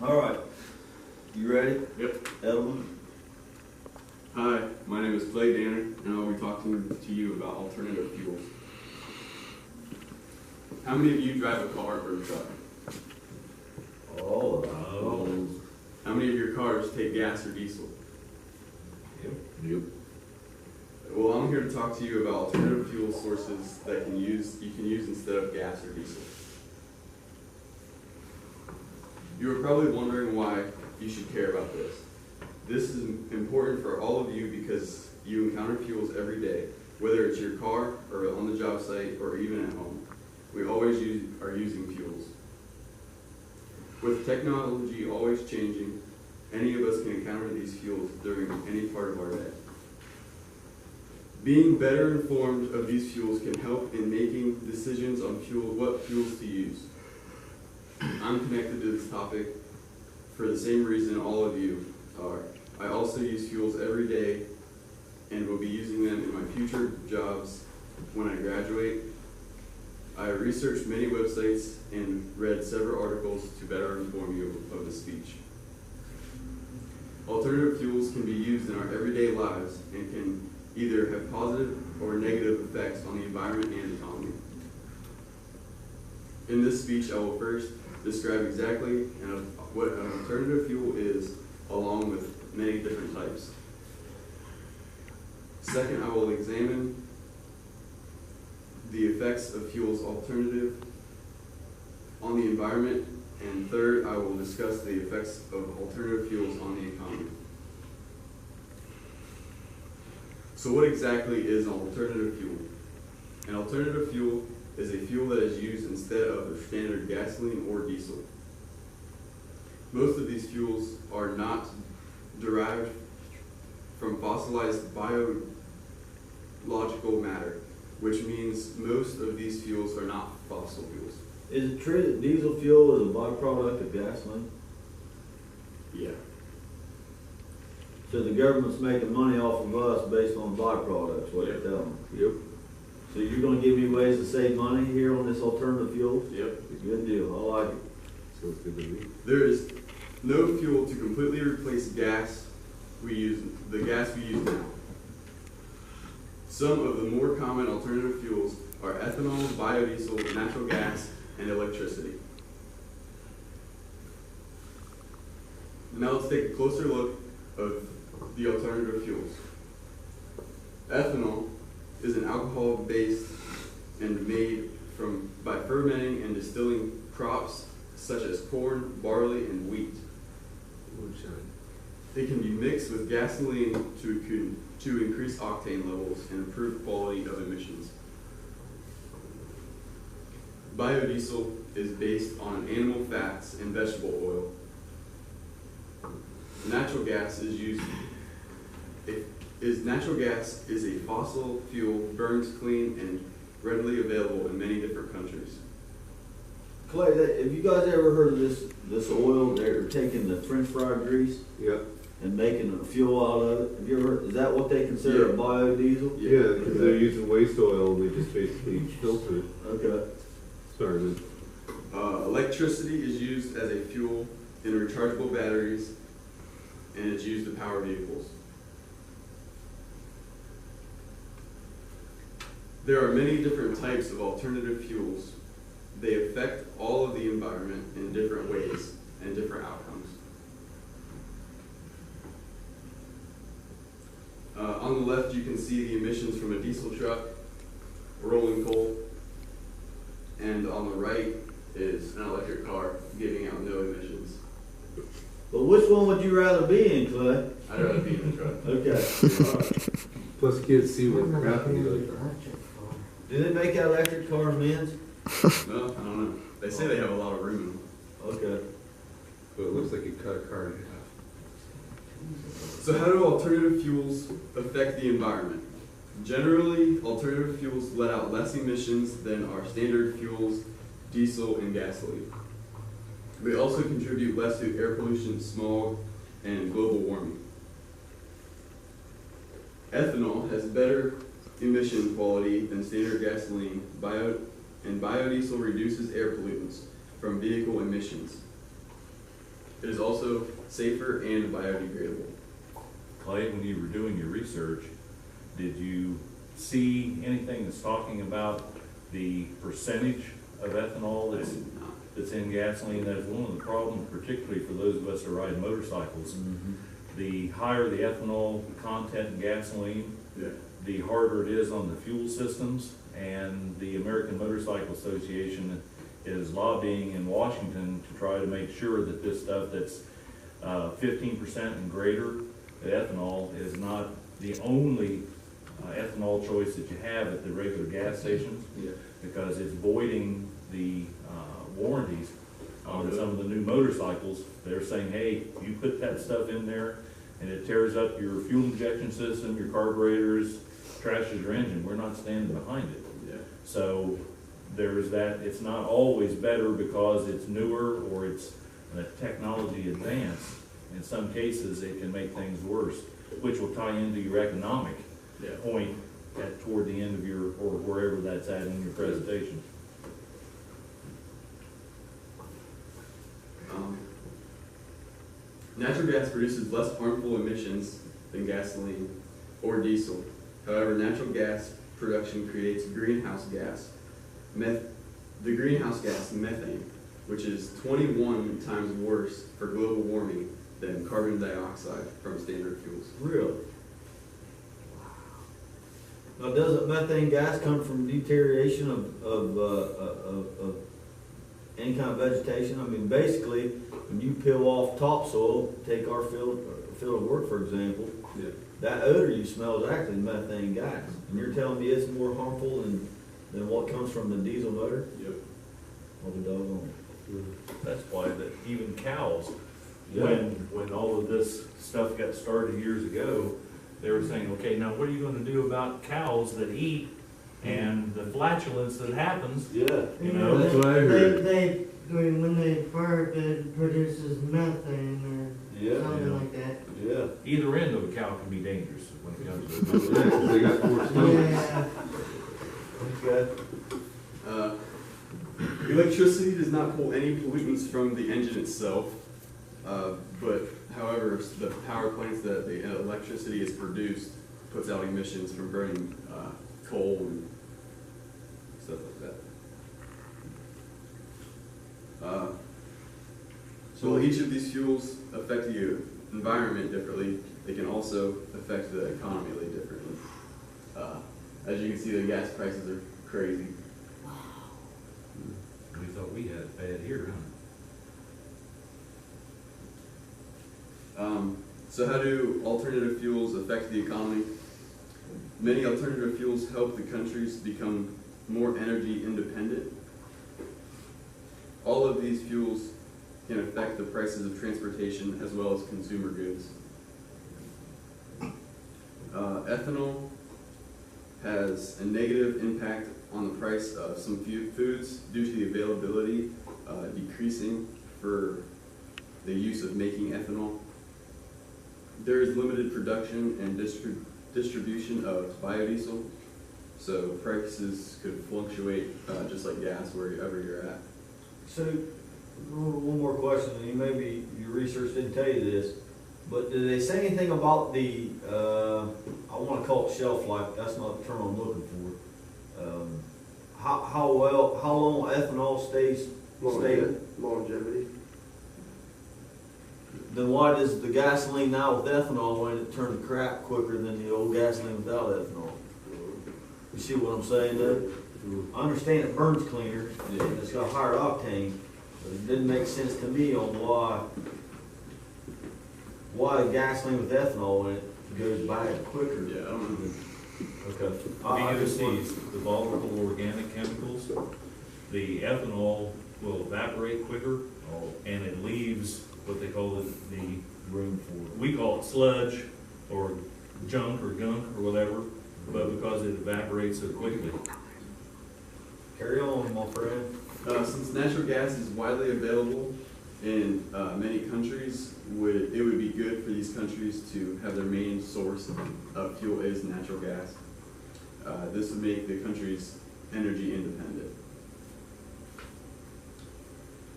All right. You ready? Yep. Edelman? Hi, my name is Clay Danner, and I'll be talking to you about alternative fuels. How many of you drive a car or a truck? Oh, How many of your cars take gas or diesel? Yep. Well, I'm here to talk to you about alternative fuel sources that you can use instead of gas or diesel. You are probably wondering why you should care about this. This is important for all of you because you encounter fuels every day, whether it's your car or on the job site or even at home. We always are using fuels. With technology always changing, any of us can encounter these fuels during any part of our day. Being better informed of these fuels can help in making decisions on what fuels to use. I'm connected to this topic for the same reason all of you are. I also use fuels every day and will be using them in my future jobs when I graduate. I researched many websites and read several articles to better inform you of the speech. Alternative fuels can be used in our everyday lives and can either have positive or negative effects on the environment and economy. In this speech, I will first describe exactly what an alternative fuel is, along with many different types. Second, I will examine the effects of fuels alternative on the environment, and third, I will discuss the effects of alternative fuels on the economy. So what exactly is an alternative fuel? An alternative fuel is a fuel that is used instead of the standard gasoline or diesel. Most of these fuels are not derived from fossilized biological matter, which means most of these fuels are not fossil fuels. is it true that diesel fuel is a byproduct of gasoline? Yeah. So the government's making money off of us based on byproducts, what you're telling me? Yep. So you're gonna give me ways to save money here on this alternative fuel? Yep. Good deal, I like it. Sounds good to me. There is no fuel to completely replace the gas we use now. Some of the more common alternative fuels are ethanol, biodiesel, natural gas, and electricity. Now let's take a closer look of the alternative fuels. Ethanol is an alcohol based and made by fermenting and distilling crops such as corn, barley, and wheat. It can be mixed with gasoline to increase octane levels and improve quality of emissions. Biodiesel is based on animal fats and vegetable oil. Natural gas is a fossil fuel, burns clean and readily available in many different countries. Clay, have you guys ever heard of this oil? They're taking the French fry grease Yep. and making a fuel out of it. Have you ever heard, is that what they consider a Yeah. biodiesel? Yeah, because they're using waste oil and they just basically filter it. Okay. Sorry, man. Electricity is used as a fuel in rechargeable batteries, and it's used to power vehicles. There are many different types of alternative fuels. They affect all of the environment in different ways and different outcomes. On the left, you can see the emissions from a diesel truck, rolling coal, and on the right is an electric car giving out no emissions. But which one would you rather be in, Clay? I'd rather be in the truck. Okay. All right. Plus, kids see what gravity does. Do they make electric cars, men's? No, I don't know. They say they have a lot of room in them. Okay. But it looks like you cut a car in half. So how do alternative fuels affect the environment? Generally, alternative fuels let out less emissions than our standard fuels, diesel and gasoline. They also contribute less to air pollution, smog, and global warming. Ethanol has better emission quality than standard gasoline, and biodiesel reduces air pollutants from vehicle emissions. It is also safer and biodegradable. Clay, when you were doing your research, did you see anything that's talking about the percentage of ethanol I did not. that's in gasoline? That's one of the problems, particularly for those of us that ride motorcycles. The higher the ethanol content in gasoline, Yeah. the harder it is on the fuel systems. And the American Motorcycle Association is lobbying in Washington to try to make sure that this stuff that's 15% and greater, the ethanol, is not the only ethanol choice that you have at the regular gas stations, Yeah. because it's voiding the warranties on some of the new motorcycles. They're saying, hey, you put that stuff in there and it tears up your fuel injection system, your carburetors, trashes your engine, we're not standing behind it. Yeah. So there's that. It's not always better because it's newer or it's a technology advance. In some cases, it can make things worse, which will tie into your economic Yeah. point toward the end of your, or wherever that's at in your presentation. Natural gas produces less harmful emissions than gasoline or diesel. However, natural gas production creates greenhouse gas, the greenhouse gas methane, which is 21 times worse for global warming than carbon dioxide from standard fuels. Really? Now, doesn't methane gas come from deterioration of any kind of vegetation? I mean, basically, when you peel off topsoil, take our field of work, for example, Yeah. that odor you smell is actually methane gas. And you're telling me it's more harmful than what comes from the diesel motor? Yep. Well, the doggone. That's why that even cows, Yeah. when all of this stuff got started years ago, they were saying, okay, now what are you gonna do about cows that eat and the flatulence that happens? Yeah. You know, that's what I heard. When they fart, it produces methane Yeah. or something like that. Yeah. Either end of a cow can be dangerous when it comes to it. Yeah, they got four stomachs. Yeah. Okay. Electricity does not pull any pollutants from the engine itself, but however, the power plants that the electricity is produced puts out emissions from burning coal and stuff like that. So while each of these fuels affect the environment differently, they can also affect the economy really differently. As you can see, the gas prices are crazy. We thought we had it bad here, huh? So how do alternative fuels affect the economy? Many alternative fuels help the countries become more energy independent. All of these fuels can affect the prices of transportation as well as consumer goods. Ethanol has a negative impact on the price of some foods due to the availability decreasing for the use of making ethanol. There is limited production and distribution of biodiesel, so prices could fluctuate just like gas wherever you're at. So, one more question, and maybe your research didn't tell you this, but did they say anything about the, I wanna call it shelf life, that's not the term I'm looking for. How long ethanol stays stable? Longevity. Then why does the gasoline now with ethanol, when it turn to crap quicker than the old gasoline without ethanol? You see what I'm saying there? I understand it burns cleaner, and it's got a higher octane, but it didn't make sense to me on why gasoline with ethanol in it goes bad quicker. Yeah, I don't know. Okay. VOCs, the volatile organic chemicals, the ethanol will evaporate quicker, and it leaves what they call the room for we call it sludge or junk or gunk or whatever, but because it evaporates so quickly. it. Carry on, my friend. Since natural gas is widely available in many countries, it would be good for these countries to have their main source of fuel is natural gas. This would make the countries energy independent.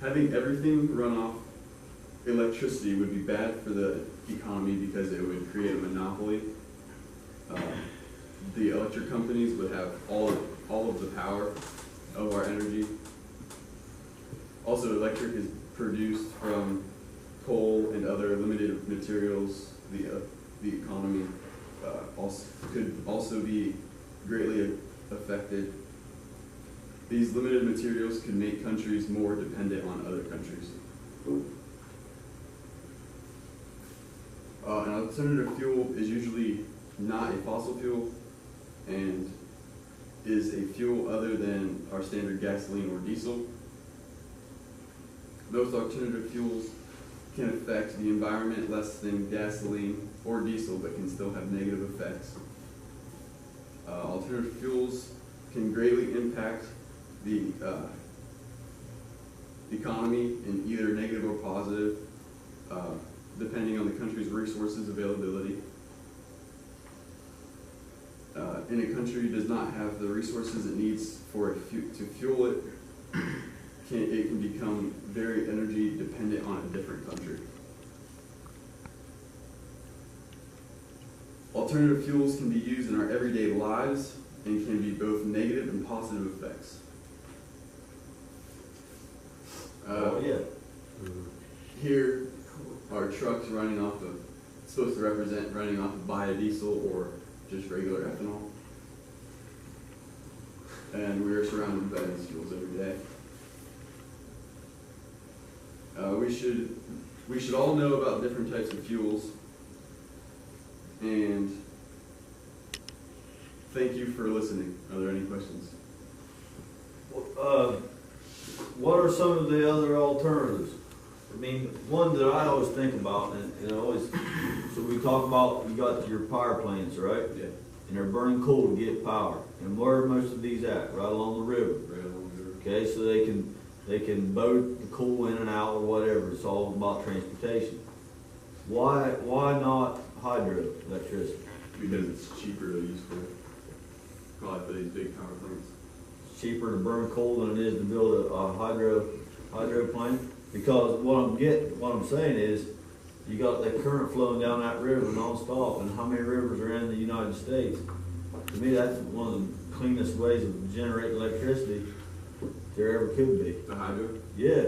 Having everything run off electricity would be bad for the economy because it would create a monopoly. The electric companies would have all of the power of our energy. Also, electric is produced from coal and other limited materials. The economy could also be greatly affected. These limited materials could make countries more dependent on other countries. An alternative fuel is usually not a fossil fuel and is a fuel other than our standard gasoline or diesel. Those alternative fuels can affect the environment less than gasoline or diesel, but can still have negative effects. Alternative fuels can greatly impact the economy in either negative or positive, depending on the country's resources availability. And a country does not have the resources it needs to fuel it, it can become very energy dependent on a different country. Alternative fuels can be used in our everyday lives and can be both negative and positive effects. Yeah. Here are trucks running off of, it's supposed to represent running off of biodiesel or just regular ethanol. And we are surrounded by these fuels every day. We should all know about different types of fuels. And thank you for listening. Are there any questions? What are some of the other alternatives? I mean, one that I always think about, and always, so we talk about, you got your power plants, right? Yeah. And they're burning coal to get power. And where are most of these at? Right along the river. Right along the river. Okay, so they can boat the coal in and out or whatever. It's all about transportation. Why not hydroelectricity? Because it's cheaper to use for, probably for these big power plants. It's cheaper to burn coal than it is to build a hydro plant. Because what I'm saying is, you got that current flowing down that river nonstop, and how many rivers are in the United States? To me, that's one of the cleanest ways of generating electricity there ever could be. The hydro? Yeah.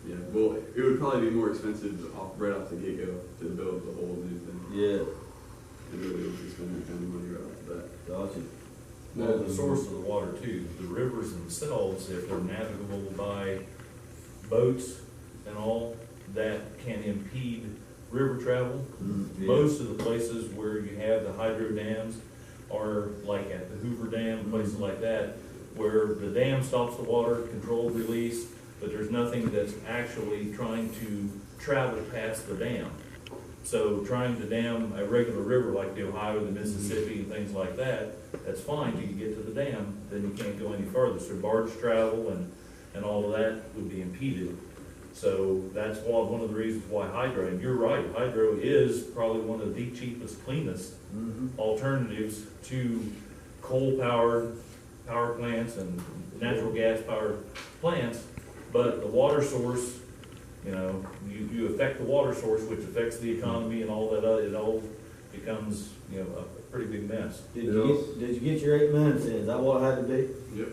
Yeah, well, it would probably be more expensive right off the get-go to build the whole new thing. Yeah. It really is to spend that kind of money right off the bat. Gotcha. Well, the source of the water too, the rivers themselves, if they're navigable by boats and all, that can impede river travel. Yeah. Most of the places where you have the hydro dams are like at the Hoover Dam, places like that, where the dam stops the water, controlled release, but there's nothing that's actually trying to travel past the dam. So trying to dam a regular river like the Ohio, the Mississippi, and things like that, that's fine till you get to the dam, then you can't go any further. So barge travel and all of that would be impeded. So that's one of the reasons why hydro, and you're right, hydro is probably one of the cheapest, cleanest alternatives to coal-powered power plants and natural gas-powered plants. But the water source, you know, you affect the water source, which affects the economy and all that, it all becomes, you know, a pretty big mess. Did you get your 8 minutes in? Is that what it had to be? Yep.